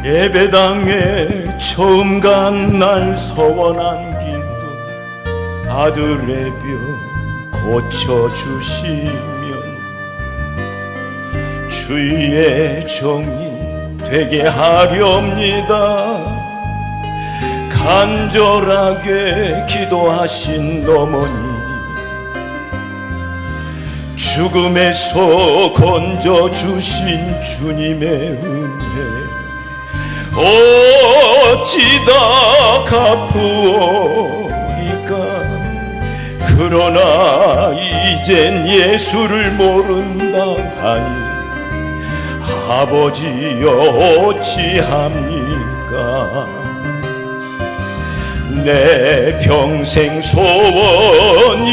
예배당에 처음 간 날 서원한 기도, 아들의 병 고쳐주시면 주의 종이 되게 하렵니다. 간절하게 기도하신 어머니, 죽음에서 건져주신 주님의 은혜 어찌다 갚으오리까. 그러나 이젠 예수를 모른다 하니 아버지여 어찌합니까. 내 평생 소원이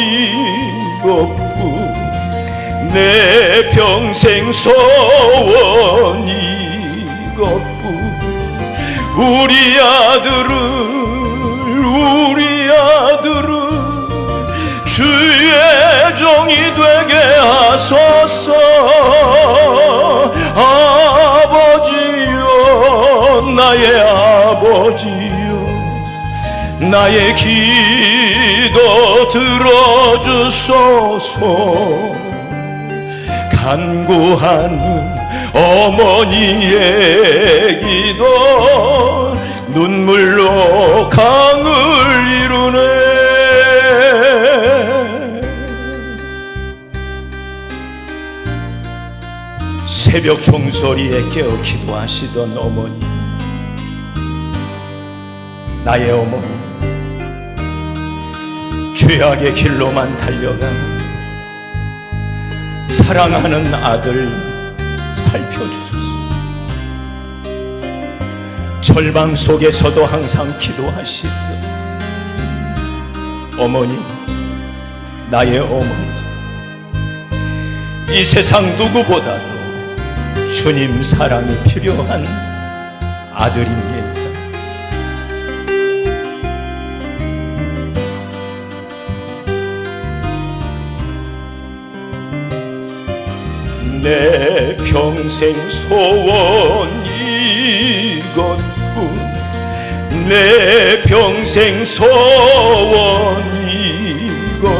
이것뿐, 내 평생 소원이 이것뿐. 우리 아들을 주의 종이 되게 하소서. 아버지여, 나의 아버지여, 나의 기도 들어주소서. 간구하는 어머니의 기도 눈물로 강을 이루네. 새벽 종소리에 깨어 기도하시던 어머니, 나의 어머니, 죄악의 길로만 달려가는 사랑하는 아들 살펴주소서. 절망 속에서도 항상 기도하시던 어머니, 나의 어머니, 이 세상 누구보다도 주님 사랑이 필요한 아들입니다. 내 평생 소원 이것뿐, 내 평생 소원 이것뿐.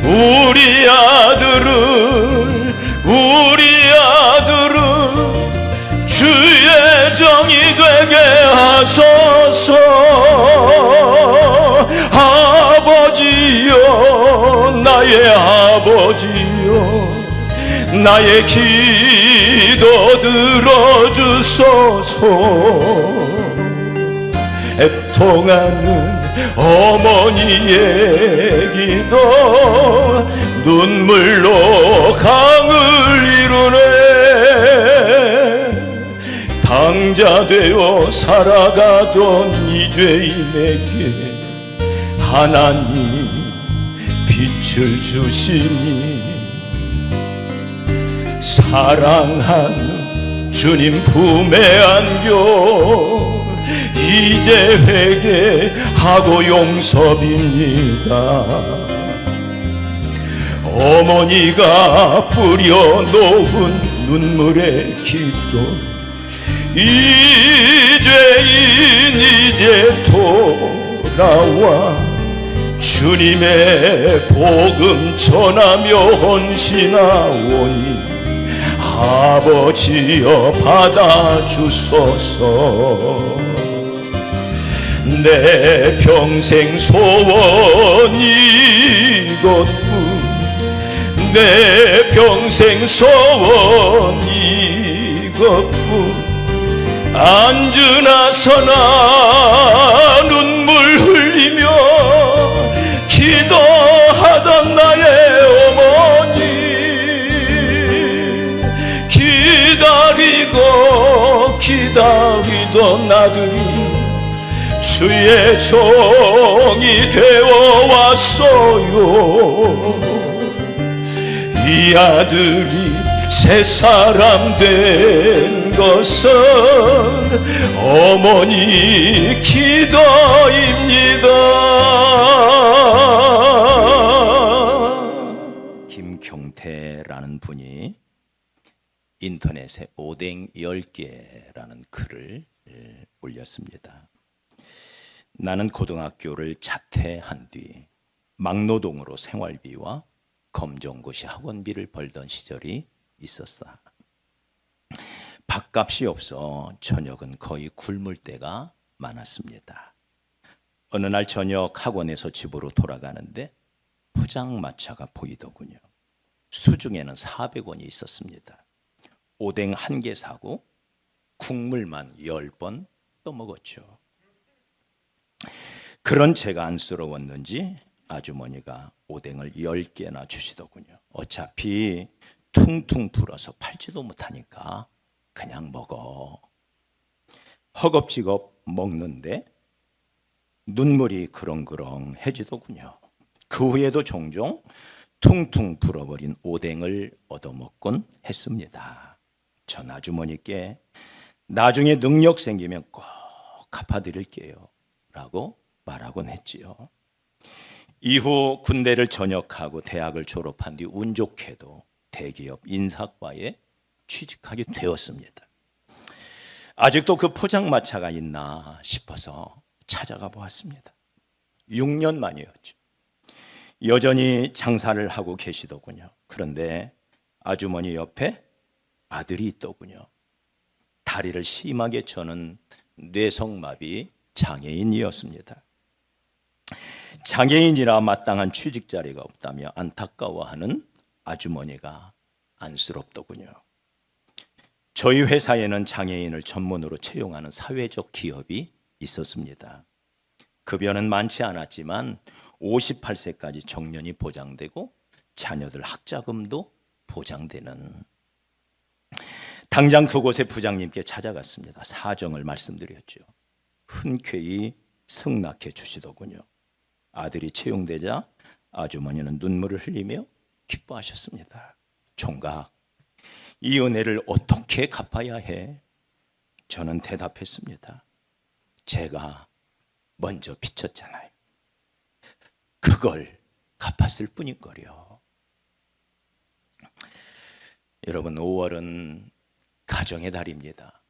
우리 아들은 주의 종이 되게 하소서. 아버지여, 나의 아버지여, 나의 기도 들어주소서. 애통하는 어머니의 기도 눈물로 강을 이루네. 당자 되어 살아가던 이 죄인에게 하나님 빛을 주시니 사랑하는 주님 품에 안겨 이제 회개하고 용서빕니다. 어머니가 뿌려놓은 눈물의 기도, 이 죄인 이제 돌아와 주님의 복음 전하며 헌신하오니 아버지여 받아주소서. 내 평생 소원 이것뿐, 내 평생 소원 이것뿐. 앉으나 서나 눈물 흘리며 기도하던 나의 어머니, 기다리던 아들이 주의 종이 되어 왔어요. 이 아들이 새 사람 된 것은 어머니 기도입니다. 김경태라는 분이 인터넷에 오뎅 10개라는 글을 올렸습니다. 나는 고등학교를 자퇴한 뒤 막노동으로 생활비와 검정고시 학원비를 벌던 시절이 있었어. 밥값이 없어 저녁은 거의 굶을 때가 많았습니다. 어느 날 저녁 학원에서 집으로 돌아가는데 포장마차가 보이더군요. 수중에는 400원이 있었습니다. 오뎅 1개 사고 국물만 10번 떠먹었죠. 그런 제가 안쓰러웠는지 아주머니가 오뎅을 10개나 주시더군요. 어차피 퉁퉁 불어서 팔지도 못하니까 그냥 먹어. 허겁지겁 먹는데 눈물이 그렁그렁해지더군요. 그 후에도 종종 퉁퉁 불어버린 오뎅을 얻어먹곤 했습니다. 전 아주머니께 나중에 능력 생기면 꼭 갚아드릴게요 라고 말하곤 했지요. 이후 군대를 전역하고 대학을 졸업한 뒤 운 좋게도 대기업 인사과에 취직하게 되었습니다. 아직도 그 포장마차가 있나 싶어서 찾아가 보았습니다. 6년 만이었죠. 여전히 장사를 하고 계시더군요. 그런데 아주머니 옆에 아들이 있더군요. 다리를 심하게 저는 뇌성마비 장애인이었습니다. 장애인이라 마땅한 취직 자리가 없다며 안타까워하는 아주머니가 안쓰럽더군요. 저희 회사에는 장애인을 전문으로 채용하는 사회적 기업이 있었습니다. 급여는 많지 않았지만 58세까지 정년이 보장되고 자녀들 학자금도 보장되는. 당장 그곳의 부장님께 찾아갔습니다. 사정을 말씀드렸죠. 흔쾌히 승낙해 주시더군요. 아들이 채용되자 아주머니는 눈물을 흘리며 기뻐하셨습니다. 총각, 이 은혜를 어떻게 갚아야 해? 저는 대답했습니다. 제가 먼저 비쳤잖아요. 그걸 갚았을 뿐인거려. 여러분, 5월은 가정의 달입니다.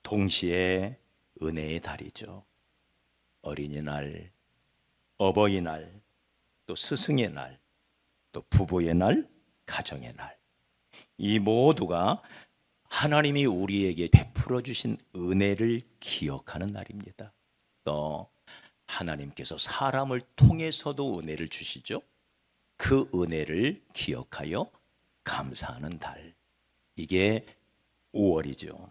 동시에 은혜의 달이죠. 어린이날, 어버이날, 또 스승의 날, 또 부부의 날, 가정의 날. 이 모두가 하나님이 우리에게 베풀어 주신 은혜를 기억하는 날입니다. 또 하나님께서 사람을 통해서도 은혜를 주시죠. 그 은혜를 기억하여 감사하는 달. 이게 5월이죠.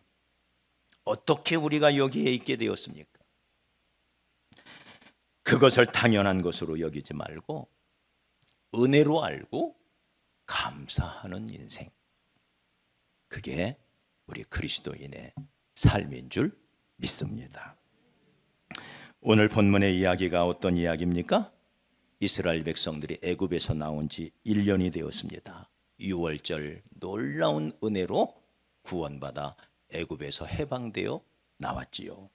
어떻게 우리가 여기에 있게 되었습니까? 그것을 당연한 것으로 여기지 말고 은혜로 알고 감사하는 인생. 그게 우리 그리스도인의 삶인 줄 믿습니다. 오늘 본문의 이야기가 어떤 이야기입니까? 이스라엘 백성들이 애굽에서 나온 지 1년이 되었습니다. 6월절 놀라운 은혜로 구원받아 애굽에서 해방되어 나왔지요.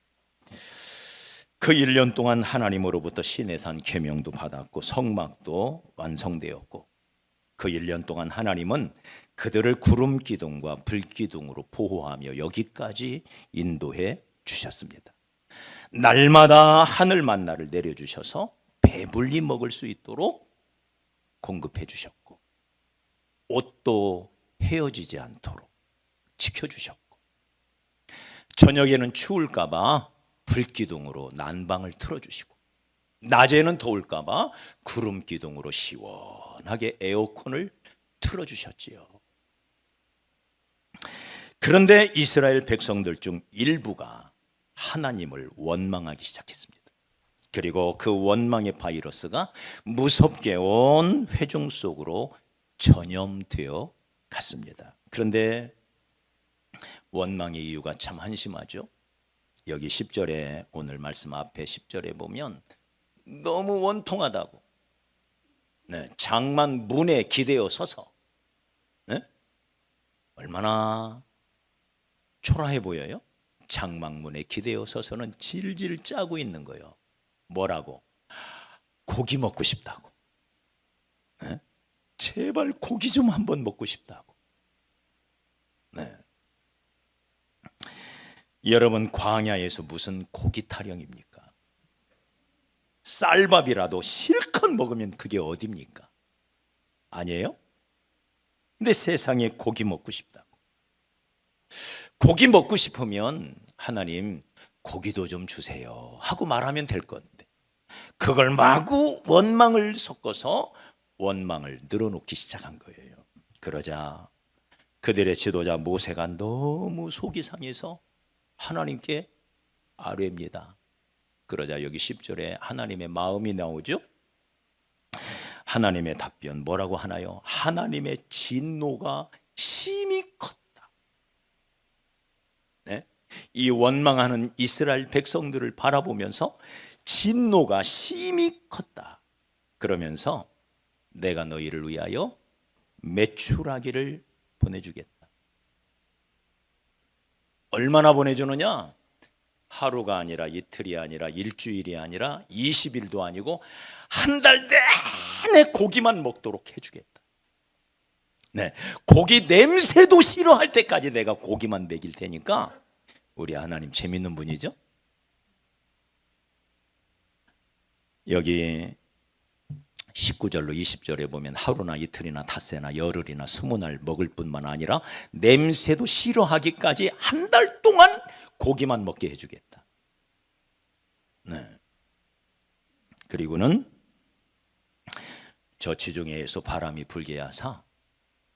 그 1년 동안 하나님으로부터 시내산 계명도 받았고 성막도 완성되었고, 그 1년 동안 하나님은 그들을 구름 기둥과 불 기둥으로 보호하며 여기까지 인도해 주셨습니다. 날마다 하늘 만나를 내려주셔서 배불리 먹을 수 있도록 공급해 주셨고, 옷도 헤어지지 않도록 지켜주셨고, 저녁에는 추울까 봐 불기둥으로 난방을 틀어주시고, 낮에는 더울까 봐 구름 기둥으로 시원하게 에어컨을 틀어주셨지요. 그런데 이스라엘 백성들 중 일부가 하나님을 원망하기 시작했습니다. 그리고 그 원망의 바이러스가 무섭게 온 회중 속으로 전염되어 갔습니다. 그런데 원망의 이유가 참 한심하죠. 여기 10절에, 오늘 말씀 앞에 10절에 보면 너무 원통하다고, 장만 문에 기대어 서서, 얼마나 초라해 보여요? 장막문에 기대어 서서는 질질 짜고 있는 거예요. 뭐라고? 고기 먹고 싶다고. 제발 고기 좀 한번 먹고 싶다고. 네. 여러분, 광야에서 무슨 고기 타령입니까? 쌀밥이라도 실컷 먹으면 그게 어딥니까? 아니에요? 근데 세상에 고기 먹고 싶다고. 고기 먹고 싶으면 하나님 고기도 좀 주세요 하고 말하면 될 건데, 그걸 마구 원망을 섞어서 원망을 늘어놓기 시작한 거예요. 그러자 그들의 지도자 모세가 너무 속이 상해서 하나님께 아뢰입니다. 그러자 여기 10절에 하나님의 마음이 나오죠. 하나님의 답변 뭐라고 하나요? 하나님의 진노가 심히 컸다. 네? 이 원망하는 이스라엘 백성들을 바라보면서 진노가 심히 컸다. 그러면서 내가 너희를 위하여 메추라기를 보내주겠다. 얼마나 보내주느냐? 하루가 아니라 이틀이 아니라 일주일이 아니라 20일도 아니고 한 달 내내 고기만 먹도록 해주겠다. 네, 고기 냄새도 싫어할 때까지 내가 고기만 먹일 테니까. 우리 하나님 재밌는 분이죠. 여기 19절로 20절에 보면 하루나 이틀이나 닷새나 열흘이나 20날 먹을 뿐만 아니라 냄새도 싫어하기까지 한 달 동안 고기만 먹게 해주겠다. 네. 그리고는 저 지중해에서 바람이 불게 하사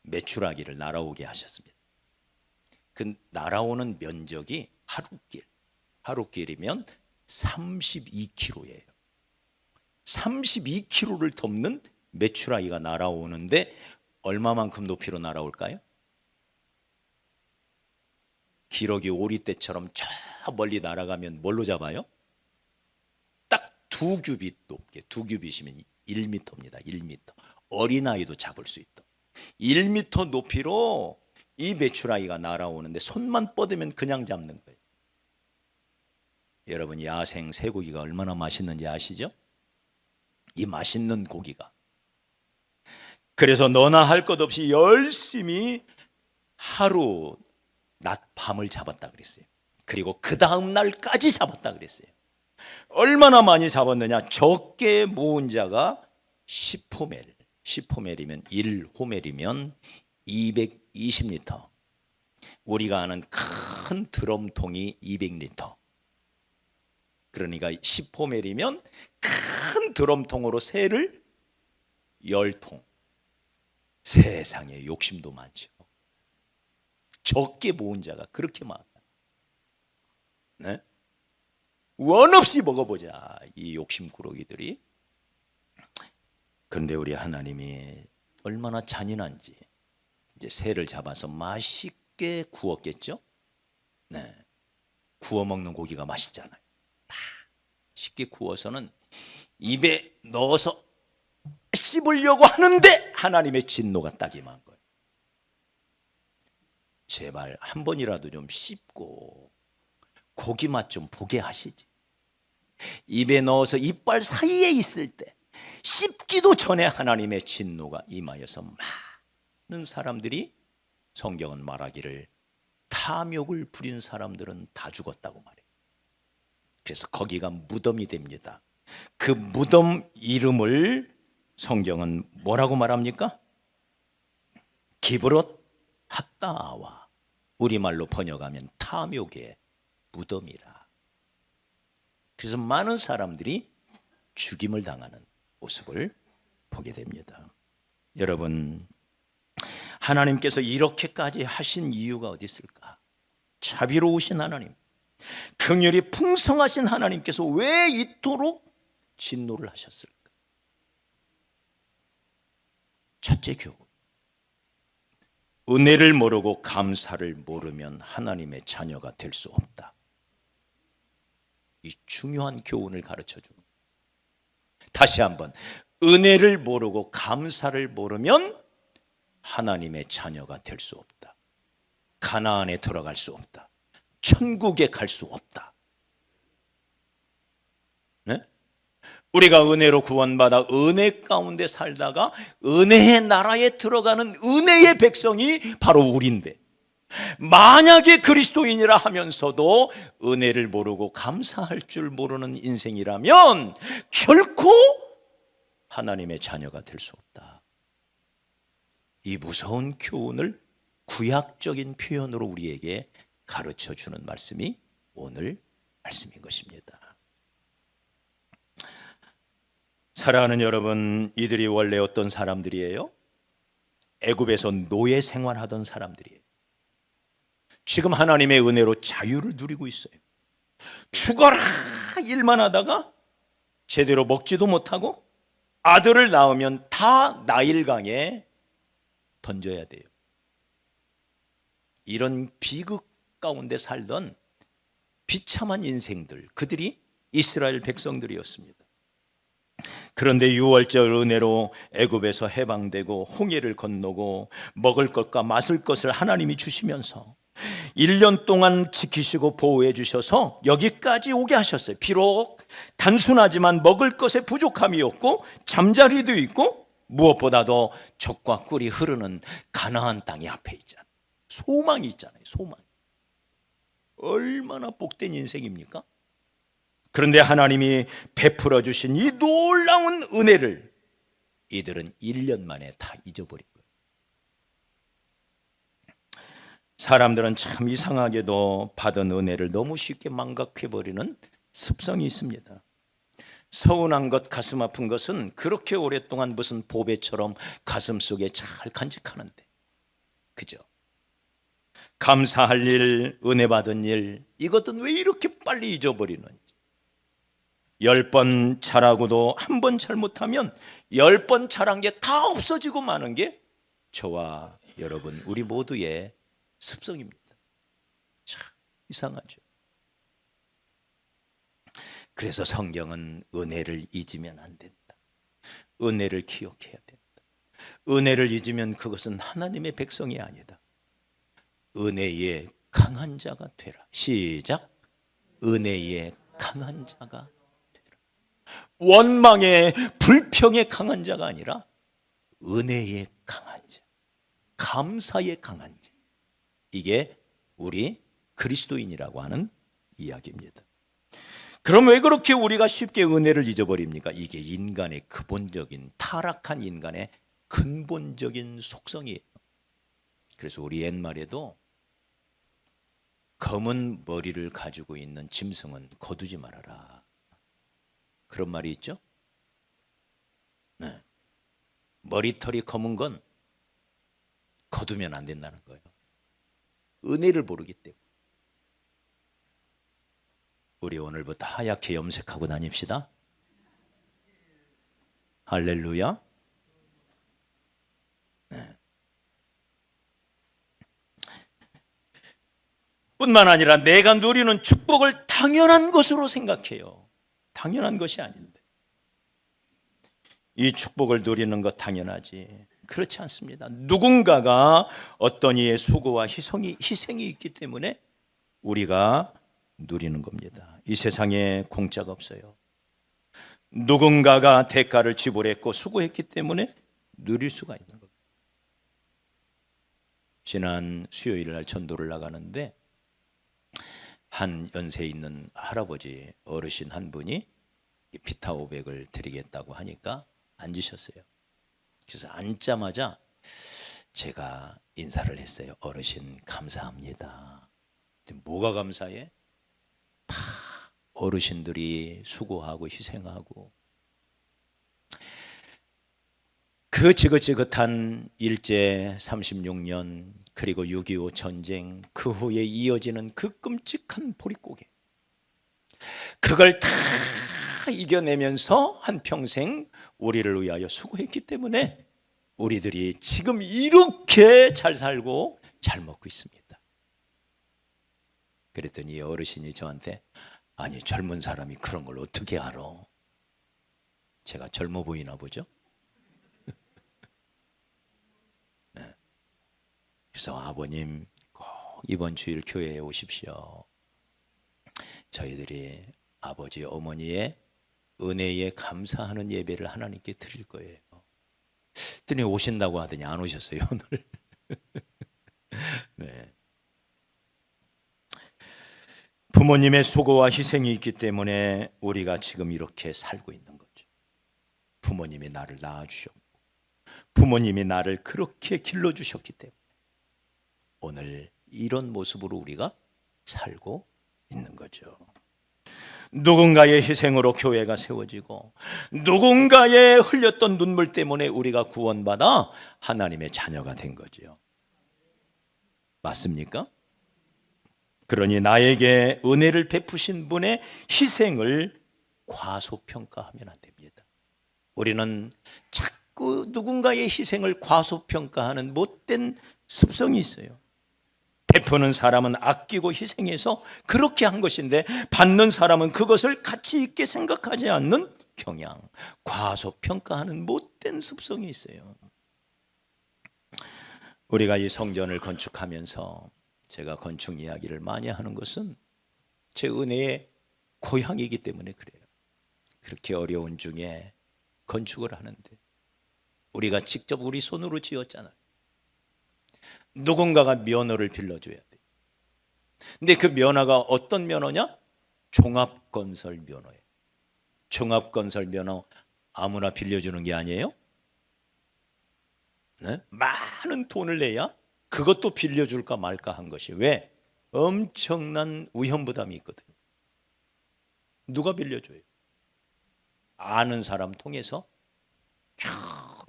메추라기를 날아오게 하셨습니다. 그 날아오는 면적이 하루길이면 32km예요. 32km를 덮는 메추라기가 날아오는데 얼마만큼 높이로 날아올까요? 기러기 오리떼처럼 저 멀리 날아가면 뭘로 잡아요? 딱 2규빗 높게, 2규빗이면 1m입니다. 1m. 어린아이도 잡을 수 있다. 1m 높이로 이 메추라기가 날아오는데 손만 뻗으면 그냥 잡는 거예요. 여러분, 야생 쇠고기가 얼마나 맛있는지 아시죠? 이 맛있는 고기가. 그래서 너나 할 것 없이 열심히 하루 낮 밤을 잡았다 그랬어요. 그리고 그 다음 날까지 잡았다 그랬어요. 얼마나 많이 잡았느냐? 적게 모은 자가 10호멜. 10호멜이면 1호멜이면 220리터. 우리가 아는 큰 드럼통이 200리터. 그러니까 10호멜이면 큰 드럼통으로 새를 10통. 세상에 욕심도 많죠. 적게 모은 자가 그렇게 많아. 네? 원 없이 먹어보자, 이 욕심꾸러기들이. 그런데 우리 하나님이 얼마나 잔인한지 이제 새를 잡아서 맛있게 구웠겠죠. 네, 구워 먹는 고기가 맛있잖아요. 쉽게 구워서는 입에 넣어서 씹으려고 하는데 하나님의 진노가 딱 임한 거예요. 제발 한 번이라도 좀 씹고 고기 맛 좀 보게 하시지. 입에 넣어서 이빨 사이에 있을 때 씹기도 전에 하나님의 진노가 임하여서 많은 사람들이, 성경은 말하기를 탐욕을 부린 사람들은 다 죽었다고 말해요. 그래서 거기가 무덤이 됩니다. 그 무덤 이름을 성경은 뭐라고 말합니까? 기브롯 핫다와, 우리말로 번역하면 탐욕의 무덤이라. 그래서 많은 사람들이 죽임을 당하는 모습을 보게 됩니다. 여러분, 하나님께서 이렇게까지 하신 이유가 어디 있을까? 자비로우신 하나님, 긍휼이 풍성하신 하나님께서 왜 이토록 진노를 하셨을까? 첫째 교훈, 은혜를 모르고 감사를 모르면 하나님의 자녀가 될 수 없다. 이 중요한 교훈을 가르쳐 줍니다. 다시 한번, 은혜를 모르고 감사를 모르면 하나님의 자녀가 될 수 없다. 가나안에 들어갈 수 없다. 천국에 갈 수 없다. 네? 우리가 은혜로 구원받아 은혜 가운데 살다가 은혜의 나라에 들어가는 은혜의 백성이 바로 우리인데, 만약에 그리스도인이라 하면서도 은혜를 모르고 감사할 줄 모르는 인생이라면 결코 하나님의 자녀가 될 수 없다. 이 무서운 교훈을 구약적인 표현으로 우리에게 가르쳐 주는 말씀이 오늘 말씀인 것입니다. 사랑하는 여러분, 이들이 원래 어떤 사람들이에요? 애굽에서 노예 생활하던 사람들이에요. 지금 하나님의 은혜로 자유를 누리고 있어요. 죽어라 일만 하다가 제대로 먹지도 못하고 아들을 낳으면 다 나일강에 던져야 돼요. 이런 비극 가운데 살던 비참한 인생들, 그들이 이스라엘 백성들이었습니다. 그런데 유월절 은혜로 애굽에서 해방되고 홍해를 건너고 먹을 것과 마실 것을 하나님이 주시면서 1년 동안 지키시고 보호해 주셔서 여기까지 오게 하셨어요. 비록 단순하지만 먹을 것에 부족함이 없고 잠자리도 있고 무엇보다도 젖과 꿀이 흐르는 가나안 땅이 앞에 있잖아요. 소망이 있잖아요. 소망. 얼마나 복된 인생입니까? 그런데 하나님이 베풀어 주신 이 놀라운 은혜를 이들은 1년 만에 다 잊어버린 거예요. 사람들은 참 이상하게도 받은 은혜를 너무 쉽게 망각해버리는 습성이 있습니다. 서운한 것, 가슴 아픈 것은 그렇게 오랫동안 무슨 보배처럼 가슴 속에 잘 간직하는데, 그죠? 감사할 일, 은혜 받은 일, 이것은 왜 이렇게 빨리 잊어버리는지. 10번 잘하고도 한 번 잘못하면 10번 잘한 게 다 없어지고 마는 게 저와 여러분, 우리 모두의 습성입니다. 참 이상하죠. 그래서 성경은 은혜를 잊으면 안 된다. 은혜를 기억해야 된다. 은혜를 잊으면 그것은 하나님의 백성이 아니다. 은혜의 강한 자가 되라. 시작. 은혜의 강한 자가 되라. 원망의 불평의 강한 자가 아니라 은혜의 강한 자, 감사의 강한 자. 이게 우리 그리스도인이라고 하는 이야기입니다. 그럼 왜 그렇게 우리가 쉽게 은혜를 잊어버립니까? 이게 인간의 근본적인, 타락한 인간의 근본적인 속성이에요. 그래서 우리 옛말에도 검은 머리를 가지고 있는 짐승은 거두지 말아라, 그런 말이 있죠. 네. 머리털이 검은 건 거두면 안 된다는 거예요. 은혜를 모르기 때문에. 우리 오늘부터 하얗게 염색하고 다닙시다. 할렐루야. 네. 뿐만 아니라 내가 누리는 축복을 당연한 것으로 생각해요. 당연한 것이 아닌데. 이 축복을 누리는 것 당연하지. 그렇지 않습니다. 누군가가 어떤 이의 수고와 희생이 있기 때문에 우리가 누리는 겁니다. 이 세상에 공짜가 없어요. 누군가가 대가를 지불했고 수고했기 때문에 누릴 수가 있는 겁니다. 지난 수요일 날 전도를 나가는데 한 연세 있는 할아버지 어르신 한 분이 비타 500을 드리겠다고 하니까 앉으셨어요. 그래서 앉자마자 제가 인사를 했어요. 어르신 감사합니다. 뭐가 감사해? 다 어르신들이 수고하고 희생하고 그 지긋지긋한 일제 36년 그리고 6.25 전쟁 그 후에 이어지는 그 끔찍한 보릿고개, 그걸 다 이겨내면서 한평생 우리를 위하여 수고했기 때문에 우리들이 지금 이렇게 잘 살고 잘 먹고 있습니다. 그랬더니 이 어르신이 저한테 아니 젊은 사람이 그런 걸 어떻게 알아? 제가 젊어 보이나 보죠? 네. 그래서 아버님 꼭 이번 주일 교회에 오십시오. 저희들이 아버지 어머니의 은혜에 감사하는 예배를 하나님께 드릴 거예요. 그랬더니 오신다고 하더니 안 오셨어요 오늘. 네. 부모님의 수고와 희생이 있기 때문에 우리가 지금 이렇게 살고 있는 거죠. 부모님이 나를 낳아주셨고 부모님이 나를 그렇게 길러주셨기 때문에 오늘 이런 모습으로 우리가 살고 있는 거죠. 누군가의 희생으로 교회가 세워지고 누군가의 흘렸던 눈물 때문에 우리가 구원받아 하나님의 자녀가 된 거죠. 맞습니까? 그러니 나에게 은혜를 베푸신 분의 희생을 과소평가하면 안 됩니다. 우리는 자꾸 누군가의 희생을 과소평가하는 못된 습성이 있어요. 베푸는 사람은 아끼고 희생해서 그렇게 한 것인데 받는 사람은 그것을 가치 있게 생각하지 않는 경향, 과소평가하는 못된 습성이 있어요. 우리가 이 성전을 건축하면서 제가 건축 이야기를 많이 하는 것은 제 은혜의 고향이기 때문에 그래요. 그렇게 어려운 중에 건축을 하는데 우리가 직접 우리 손으로 지었잖아요. 누군가가 면허를 빌려줘야 돼. 근데 그 면허가 어떤 면허냐? 종합건설 면허예요. 종합건설 면허 아무나 빌려주는 게 아니에요. 네? 많은 돈을 내야 그것도 빌려줄까 말까 한 것이. 왜? 엄청난 위험 부담이 있거든요. 누가 빌려줘요? 아는 사람 통해서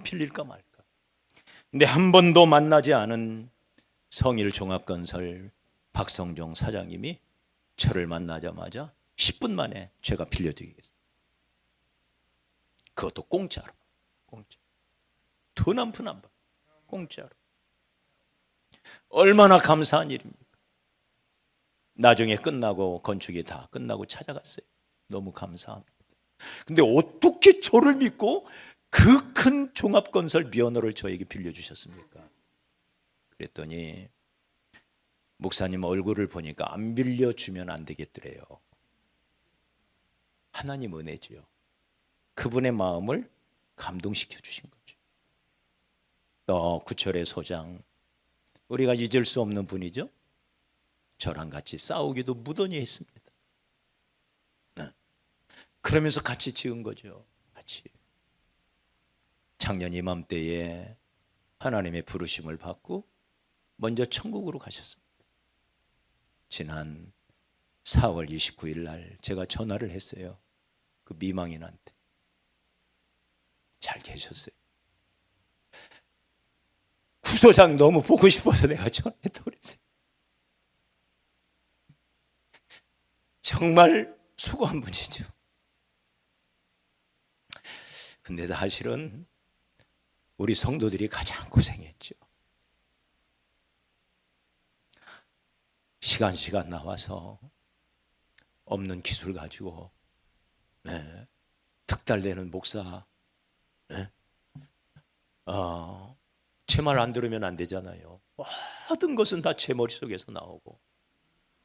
빌릴까 말까. 근데 한 번도 만나지 않은 성일종합건설 박성종 사장님이 저를 만나자마자 10분 만에 제가 빌려드리겠습니다. 그것도 공짜로. 돈 한 푼 안 받고 공짜로. 얼마나 감사한 일입니까? 나중에 끝나고 건축이 다 끝나고 찾아갔어요. 너무 감사합니다. 근데 어떻게 저를 믿고 그 큰 종합건설 면허를 저에게 빌려주셨습니까? 그랬더니 목사님 얼굴을 보니까 안 빌려주면 안 되겠더래요. 하나님 은혜지요. 그분의 마음을 감동시켜 주신 거죠. 또 구철의 소장, 우리가 잊을 수 없는 분이죠. 저랑 같이 싸우기도 무던히 했습니다. 그러면서 같이 지은 거죠. 같이. 작년 이맘때에 하나님의 부르심을 받고 먼저 천국으로 가셨습니다. 지난 4월 29일 날 제가 전화를 했어요. 그 미망인한테. 잘 계셨어요. 구소장 너무 보고 싶어서 내가 전화했다고 그랬어요. 정말 수고한 분이죠. 근데 사실은 우리 성도들이 가장 고생했죠. 시간 나와서 없는 기술 가지고 득달되는 목사, 제 말 안 들으면 안 되잖아요. 모든 것은 다 제 머릿속에서 나오고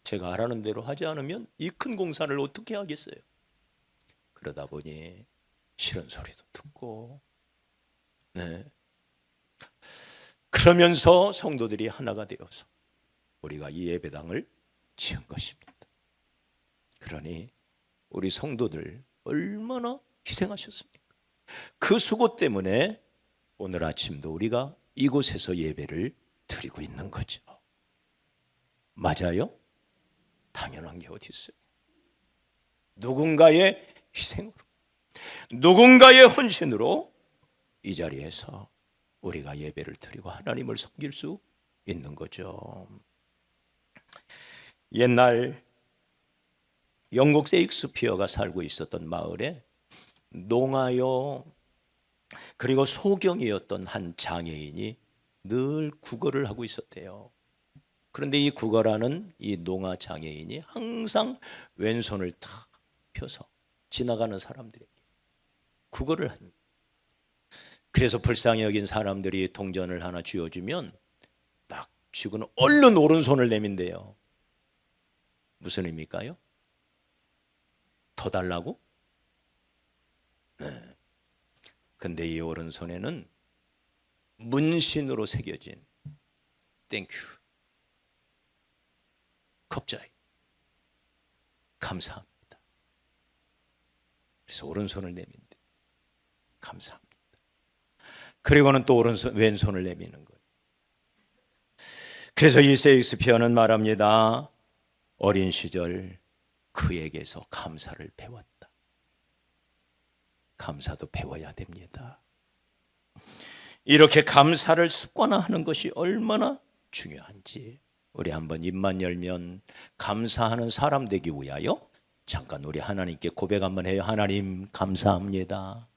제가 하라는 대로 하지 않으면 이 큰 공사를 어떻게 하겠어요. 그러다 보니 싫은 소리도 듣고 그러면서 성도들이 하나가 되어서 우리가 이 예배당을 지은 것입니다. 그러니 우리 성도들 얼마나 희생하셨습니까? 그 수고 때문에 오늘 아침도 우리가 이곳에서 예배를 드리고 있는 거죠. 맞아요? 당연한 게 어디 있어요? 누군가의 희생으로, 누군가의 헌신으로 이 자리에서 우리가 예배를 드리고 하나님을 섬길 수 있는 거죠. 옛날 영국 세익스피어가 살고 있었던 마을에 농아요 그리고 소경이었던 한 장애인이 늘 구걸을 하고 있었대요. 그런데 이 구걸하는 이 농아 장애인이 항상 왼손을 탁 펴서 지나가는 사람들에게 구걸을 합니다. 그래서 불쌍히 여긴 사람들이 동전을 하나 쥐어주면 딱 쥐고는 얼른 오른손을 내민대요. 무슨 의미일까요? 더 달라고? 근데 이 오른손에는 문신으로 새겨진 땡큐, 겁자이. 감사합니다. 그래서 오른손을 내민대. 감사합니다. 그리고는 또 왼손을 내미는 거예요. 그래서 이 셰익스피어는 말합니다. 어린 시절 그에게서 감사를 배웠다. 감사도 배워야 됩니다. 이렇게 감사를 습관화하는 것이 얼마나 중요한지 우리 한번 입만 열면 감사하는 사람 되기 위하여 잠깐 우리 하나님께 고백 한번 해요. 하나님 감사합니다.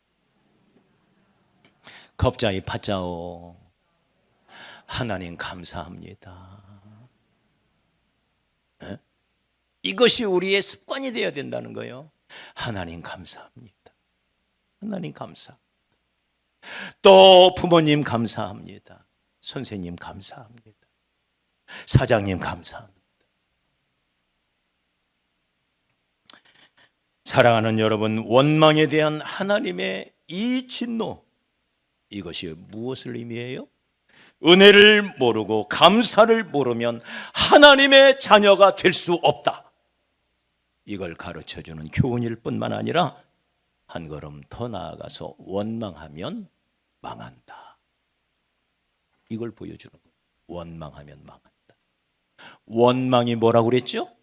겁자이 파자오. 하나님 감사합니다. 에? 이것이 우리의 습관이 되어야 된다는 거예요. 하나님 감사합니다. 하나님 감사. 또 부모님 감사합니다. 선생님 감사합니다. 사장님 감사합니다. 사랑하는 여러분, 원망에 대한 하나님의 이 진노, 이것이 무엇을 의미해요? 은혜를 모르고 감사를 모르면 하나님의 자녀가 될 수 없다. 이걸 가르쳐주는 교훈일 뿐만 아니라 한 걸음 더 나아가서 원망하면 망한다. 이걸 보여주는 거예요. 원망하면 망한다. 원망이 뭐라고 그랬죠?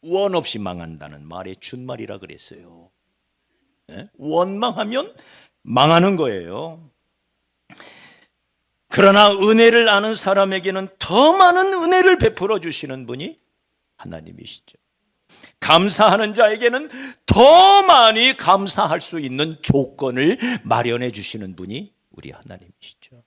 원 없이 망한다는 말의 준말이라 그랬어요. 네? 원망하면 망하는 거예요. 그러나 은혜를 아는 사람에게는 더 많은 은혜를 베풀어 주시는 분이 하나님이시죠. 감사하는 자에게는 더 많이 감사할 수 있는 조건을 마련해 주시는 분이 우리 하나님이시죠.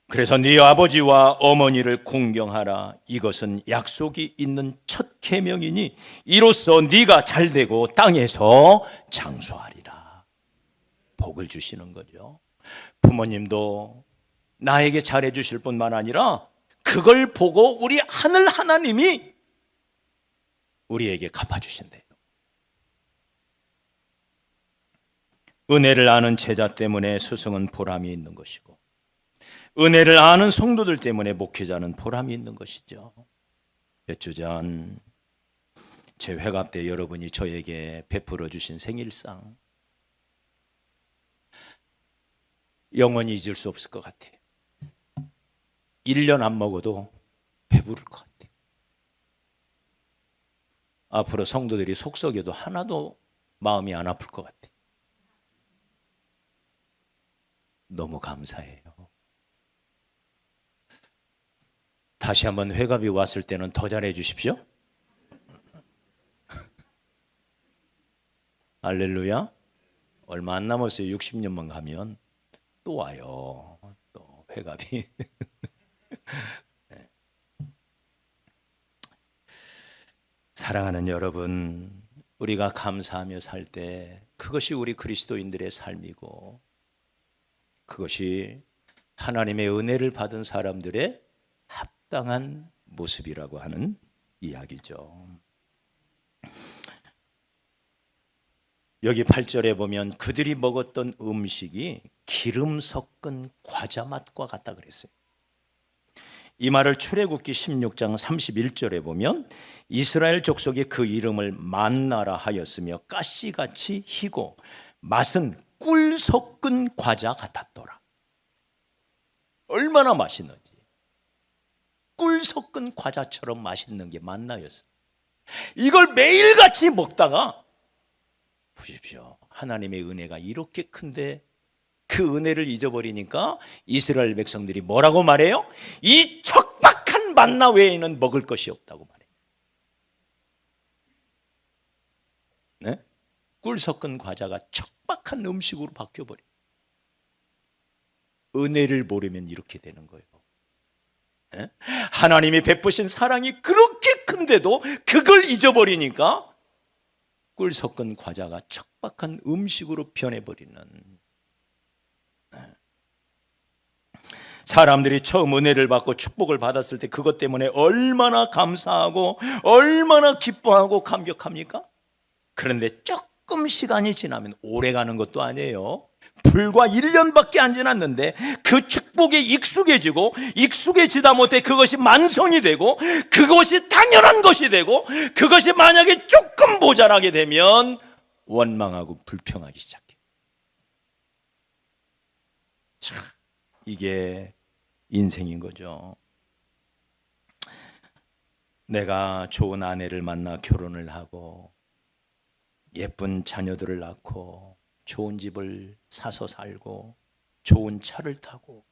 그래서 네 아버지와 어머니를 공경하라. 이것은 약속이 있는 첫 계명이니 이로써 네가 잘되고 땅에서 장수하리라. 복을 주시는 거죠. 부모님도 나에게 잘해 주실 뿐만 아니라 그걸 보고 우리 하늘 하나님이 우리에게 갚아주신대요. 은혜를 아는 제자 때문에 스승은 보람이 있는 것이고 은혜를 아는 성도들 때문에 목회자는 보람이 있는 것이죠. 몇 주 전 제 회갑 때 여러분이 저에게 베풀어 주신 생일상 영원히 잊을 수 없을 것 같아요. 1년 안 먹어도 배부를 것 같아요. 앞으로 성도들이 속썩여도 하나도 마음이 안 아플 것 같아요. 너무 감사해요. 다시 한번 회갑이 왔을 때는 더 잘해 주십시오. 할렐루야. 얼마 안 남았어요. 60년만 가면 또 와요. 또 회갑이. 네. 사랑하는 여러분, 우리가 감사하며 살 때 그것이 우리 그리스도인들의 삶이고 그것이 하나님의 은혜를 받은 사람들의 합당한 모습이라고 하는 이야기죠. 여기 8절에 보면 그들이 먹었던 음식이 기름 섞은 과자 맛과 같다 그랬어요. 이 말을 출애굽기 16장 31절에 보면 이스라엘 족속이 그 이름을 만나라 하였으며 가시같이 희고 맛은 꿀 섞은 과자 같았더라. 얼마나 맛있는지. 꿀 섞은 과자처럼 맛있는 게 만나였어요. 이걸 매일같이 먹다가 보십시오. 하나님의 은혜가 이렇게 큰데 그 은혜를 잊어버리니까 이스라엘 백성들이 뭐라고 말해요? 이 척박한 만나 외에는 먹을 것이 없다고 말해요. 네? 꿀 섞은 과자가 척박한 음식으로 바뀌어버려요. 은혜를 모르면 이렇게 되는 거예요. 네? 하나님이 베푸신 사랑이 그렇게 큰데도 그걸 잊어버리니까 꿀 섞은 과자가 척박한 음식으로 변해버리는. 사람들이 처음 은혜를 받고 축복을 받았을 때 그것 때문에 얼마나 감사하고 얼마나 기뻐하고 감격합니까? 그런데 조금 시간이 지나면 오래 가는 것도 아니에요. 불과 1년밖에 안 지났는데 그 축복에 익숙해지다 못해 그것이 만성이 되고 그것이 당연한 것이 되고 그것이 만약에 조금 모자라게 되면 원망하고 불평하기 시작해. 참, 이게 인생인 거죠. 내가 좋은 아내를 만나 결혼을 하고 예쁜 자녀들을 낳고 좋은 집을 사서 살고 좋은 차를 타고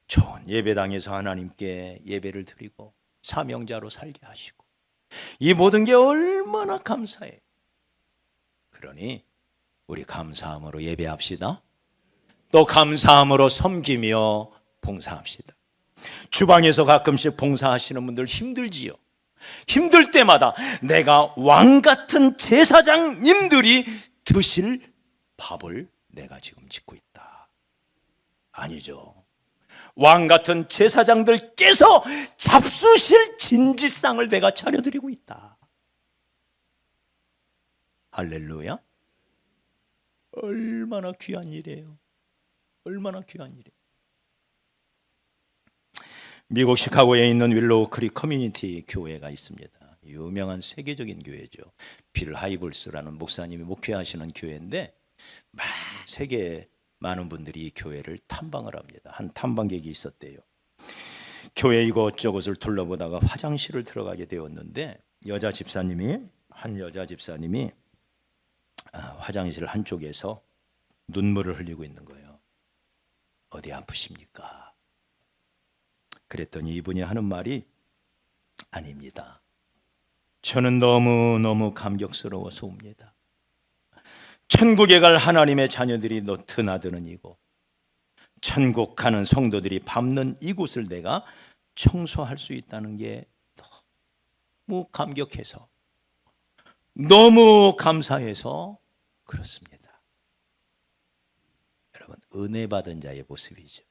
좋은 예배당에서 하나님께 예배를 드리고 사명자로 살게 하시고 이 모든 게 얼마나 감사해. 그러니 우리 감사함으로 예배합시다. 또 감사함으로 섬기며 봉사합시다. 주방에서 가끔씩 봉사하시는 분들 힘들지요. 힘들 때마다 내가 왕 같은 제사장님들이 드실 밥을 내가 지금 짓고 있다. 아니죠. 왕 같은 제사장들께서 잡수실 진지상을 내가 차려드리고 있다. 할렐루야. 얼마나 귀한 일이에요. 얼마나 귀한 일이에요. 미국 시카고에 있는 윌로우 크릭 커뮤니티 교회가 있습니다. 유명한 세계적인 교회죠. 빌 하이블스라는 목사님이 목회하시는 교회인데 세계 많은 분들이 이 교회를 탐방을 합니다. 한 탐방객이 있었대요. 교회 이곳저곳을 둘러보다가 화장실을 들어가게 되었는데 한 여자 집사님이 화장실 한쪽에서 눈물을 흘리고 있는 거예요. 어디 아프십니까? 그랬더니 이분이 하는 말이 아닙니다. 저는 너무너무 감격스러워서 옵니다. 천국에 갈 하나님의 자녀들이 드나드는 이곳, 천국 가는 성도들이 밟는 이곳을 내가 청소할 수 있다는 게 너무 감격해서 너무 감사해서 그렇습니다. 여러분, 은혜 받은 자의 모습이죠.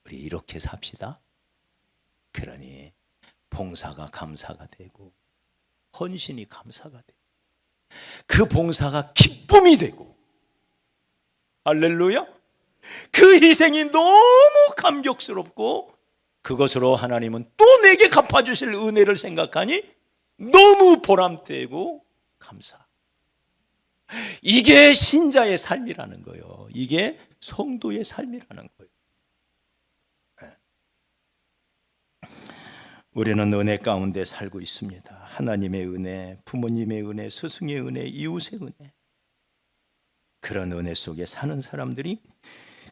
우리 이렇게 삽시다. 그러니 봉사가 감사가 되고 헌신이 감사가 되고 그 봉사가 기쁨이 되고 할렐루야. 그 희생이 너무 감격스럽고 그것으로 하나님은 또 내게 갚아주실 은혜를 생각하니 너무 보람되고 감사. 이게 신자의 삶이라는 거예요. 이게 성도의 삶이라는 거예요. 우리는 은혜 가운데 살고 있습니다. 하나님의 은혜, 부모님의 은혜, 스승의 은혜, 이웃의 은혜. 그런 은혜 속에 사는 사람들이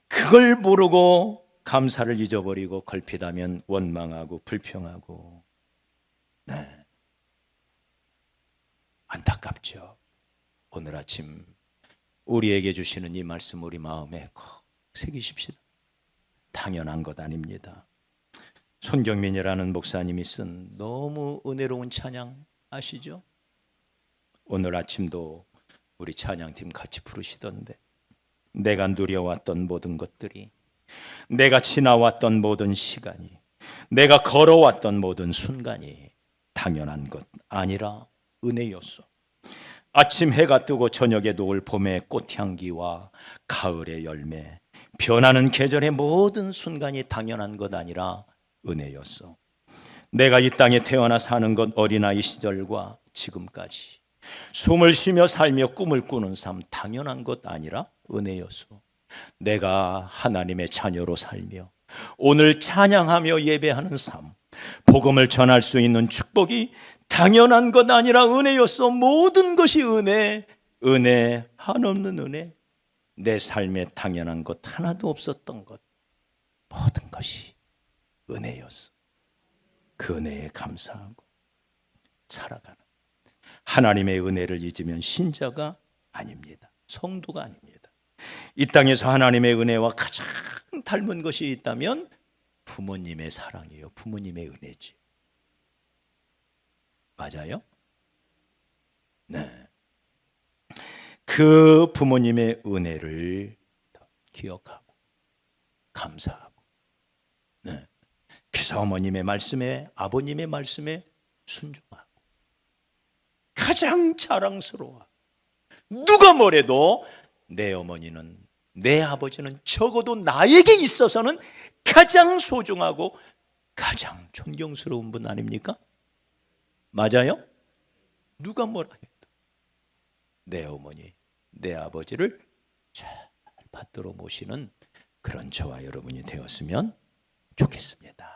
그걸 모르고 감사를 잊어버리고 걸핏하면 원망하고 불평하고 안타깝죠. 오늘 아침 우리에게 주시는 이 말씀 우리 마음에 꼭 새기십시다. 당연한 것 아닙니다. 손경민이라는 목사님이 쓴 너무 은혜로운 찬양 아시죠? 오늘 아침도 우리 찬양팀 같이 부르시던데 내가 누려왔던 모든 것들이, 내가 지나왔던 모든 시간이, 내가 걸어왔던 모든 순간이 당연한 것 아니라 은혜였어. 아침 해가 뜨고 저녁에 놓을 봄의 꽃향기와 가을의 열매, 변하는 계절의 모든 순간이 당연한 것 아니라 은혜였어. 내가 이 땅에 태어나 사는 것 어린아이 시절과 지금까지 숨을 쉬며 살며 꿈을 꾸는 삶 당연한 것 아니라 은혜였어. 내가 하나님의 자녀로 살며 오늘 찬양하며 예배하는 삶, 복음을 전할 수 있는 축복이 당연한 것 아니라 은혜였어. 모든 것이 은혜, 은혜, 한없는 은혜. 내 삶에 당연한 것 하나도 없었던 것, 모든 것이 은혜였어. 그 은혜에 감사하고 살아가는 하나님의 은혜를 잊으면 신자가 아닙니다. 성도가 아닙니다. 이 땅에서 하나님의 은혜와 가장 닮은 것이 있다면 부모님의 사랑이에요. 부모님의 은혜지. 맞아요? 네. 그 부모님의 은혜를 기억하고 감사하고, 네. 그래서 어머님의 말씀에, 아버님의 말씀에 순종하고 가장 자랑스러워. 누가 뭐래도 내 어머니는, 내 아버지는 적어도 나에게 있어서는 가장 소중하고 가장 존경스러운 분 아닙니까? 맞아요? 누가 뭐라 해도 내 어머니, 내 아버지를 잘 받들어 모시는 그런 저와 여러분이 되었으면 좋겠습니다.